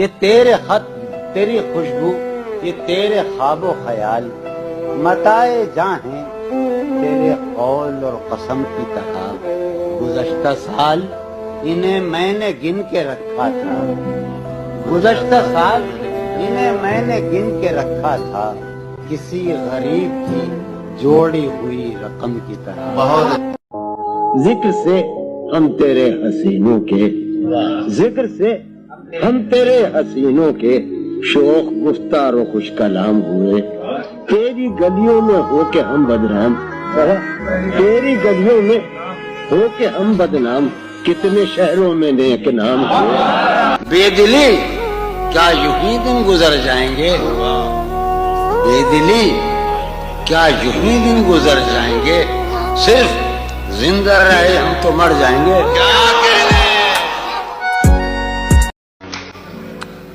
یہ تیرے خط، تیری خوشبو، یہ تیرے خواب و خیال متائے جاں ہیں تیرے قول اور قسم کی طرح۔ گزشتہ سال انہیں میں نے گن کے رکھا تھا، گزشتہ سال انہیں میں نے گن کے رکھا تھا، کسی غریب کی جوڑی ہوئی رقم کی طرح۔ بہت ذکر سے ہم تیرے حسینوں کے، ذکر سے ہم تیرے حسینوں کے شوق گفتار و خوش کلام ہوئے، تیری گلیوں میں ہو کے ہم بدنام، تیری گلیوں میں ہو کے ہم بدنام، کتنے شہروں میں نیک نام ہوئے۔ بے دلی کیا یوں ہی دن گزر جائیں گے، بے دلی کیا یوں ہی دن گزر جائیں گے، صرف زندہ رہے ہم تو مر جائیں گے۔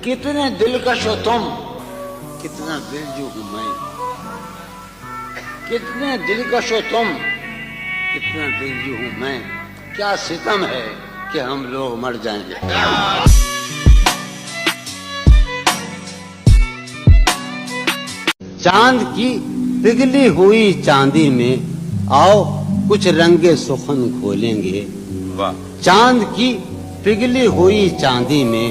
کتنے دلکش ہو تم، کتنا دلجو ہوں میں، کتنے دلکش ہو تم، کتنا دلجو ہوں میں، کیا ستم ہے کہ ہم لوگ مر جائیں گے۔ چاند کی پگھلی ہوئی چاندی میں آؤ کچھ رنگ سخن کھولیں گے، چاند کی پگھلی ہوئی چاندی میں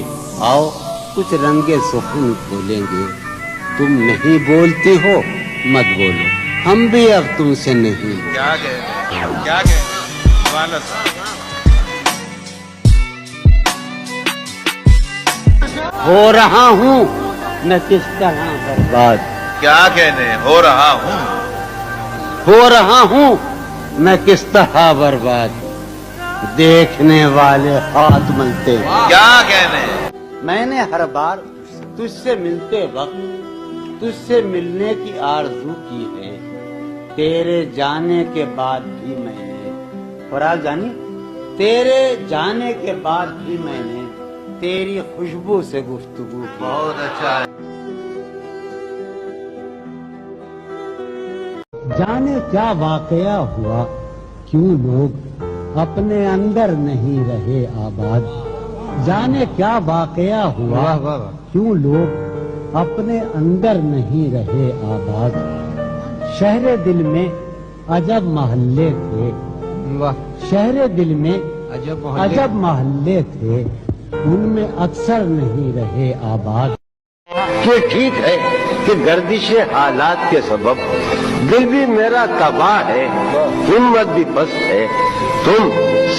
آؤ کچھ رنگ سخن کھولیں گے۔ تم نہیں بولتی ہو مت بولو، ہم بھی اب تم سے نہیں۔ کیا کہنے ہو رہا ہوں میں کس طرح برباد، کیا کہنے ہو رہا ہوں، ہو رہا ہوں میں کس طرح برباد، دیکھنے والے ہاتھ ملتے ہیں۔ کیا کہنے میں نے ہر بار تجھ سے ملتے وقت تجھ سے ملنے کی آرزو کی ہے، تیرے جانے کے بعد بھی میں نے، فراز جانی، تیرے جانے کے بعد بھی میں نے تیری خوشبو سے گفتگو کی۔ بہت اچھا ہے۔ جانے کیا واقعہ ہوا، کیوں لوگ اپنے اندر نہیں رہے آباد، جانے کیا واقعہ ہوا، کیوں لوگ اپنے اندر نہیں رہے آباد۔ شہر دل میں عجب محلے تھے، شہر دل میں عجب محلے تھے، ان میں اکثر نہیں رہے آباد۔ یہ ٹھیک ہے کہ گردش حالات کے سبب دل بھی میرا تباہ ہے، ہمت بھی پست ہے، تم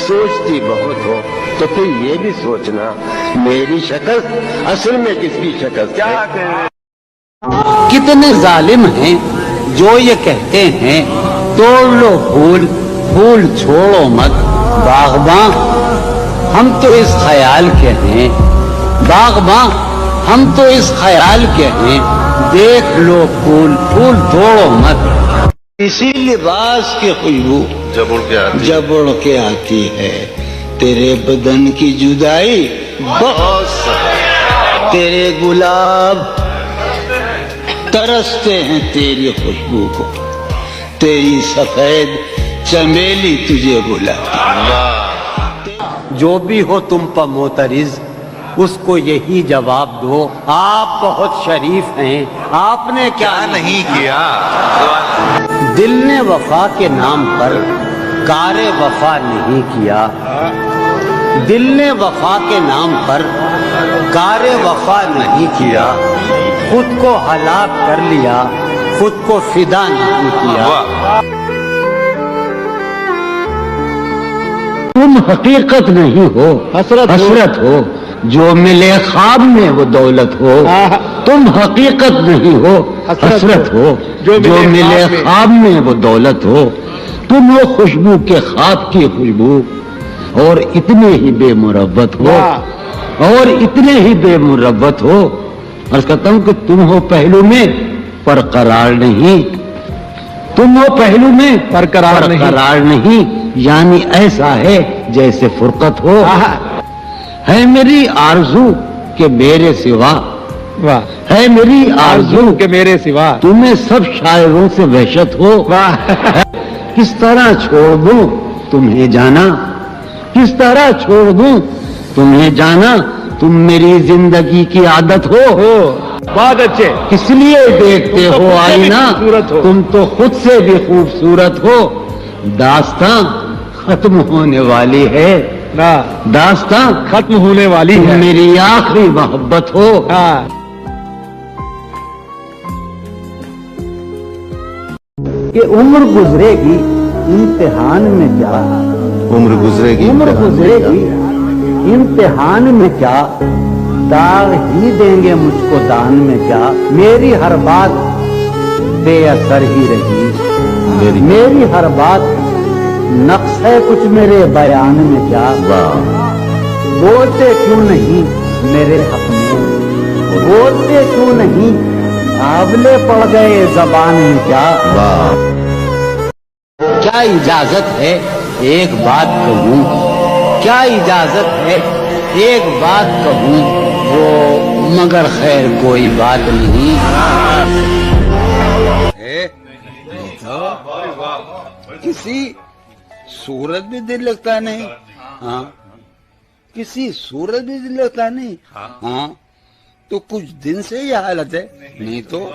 سوچتی بہت ہو تو پھر یہ بھی سوچنا میری شکست اصل میں کس کی شکست ہے۔ کتنے ظالم ہیں جو یہ کہتے ہیں توڑ لو پھول، پھول چھوڑو مت، باغباں ہم تو اس خیال کے ہیں، باغباں ہم تو اس خیال کے ہیں، دیکھ لو پھول، پھول توڑو مت، اسی لباس کی خوشبو جب اڑ کے آتی ہے، تیرے بدن کی جدائی بہت، تیرے گلاب ترستے ہیں تیری خوشبو کو، تیری سفید چمیلی تجھے بلاتی۔ جو بھی ہو تم پر معترض اس کو یہی جواب دو، آپ بہت شریف ہیں، آپ نے کیا نہیں کیا۔ دل نے وفا کے نام پر کار وفا نہیں کیا، دل نے وفا کے نام پر کار وفا نہیں کیا، خود کو ہلاک کر لیا، خود کو فدا نہیں کیا۔ تم حقیقت نہیں ہو، حسرت ہو، جو ملے خواب میں وہ دولت ہو، تم حقیقت نہیں ہو، حسرت ہو، جو ملے خواب میں وہ دولت ہو، تم وہ خوشبو کے خواب کی خوشبو، اور اتنے ہی بے مربت ہو، اور اتنے ہی بے مربت ہو۔ عرض کرتا ہوں کہ تم ہو پہلو میں پر قرار نہیں، تم ہو پہلو میں پر قرار نہیں، یعنی ایسا ہے جیسے فرقت ہو۔ ہے میری آرزو کہ میرے سوا، ہے میری آرزو کہ میرے سوا تمہیں سب شاعروں سے وحشت ہو، کس طرح چھوڑ دوں تمہیں جانا، کس طرح چھوڑ دوں تمہیں جانا، تم میری زندگی کی عادت ہو بہت اچھے. کس لیے دیکھتے تم تو ہو خود سے بھی آئینہ خوبصورت ہو. تم تو خود سے بھی خوبصورت ہو داستاں ختم ہونے والی ہے نا داستاں ختم ہونے والی تم ہے. میری آخری محبت ہو ہاں کہ عمر گزرے گی امتحان میں کیا عمر گزرے گی عمر گزرے گی امتحان میں کیا داغ ہی دیں گے مجھ کو دان میں کیا میری ہر بات بے اثر ہی رہی میری ہر بات نقص ہے کچھ میرے بیان میں کیا بولتے کیوں نہیں میرے حق میں بولتے کیوں نہیں آبلے پڑ گئے زبان میں کیا کیا اجازت ہے ایک بات کہوں کیا اجازت ہے ایک بات کہوں وہ مگر خیر کوئی بات نہیں کسی صورت بھی دل لگتا نہیں ہاں کسی صورت بھی دل لگتا نہیں ہاں تو کچھ دن سے یہ حالت ہے نہیں تو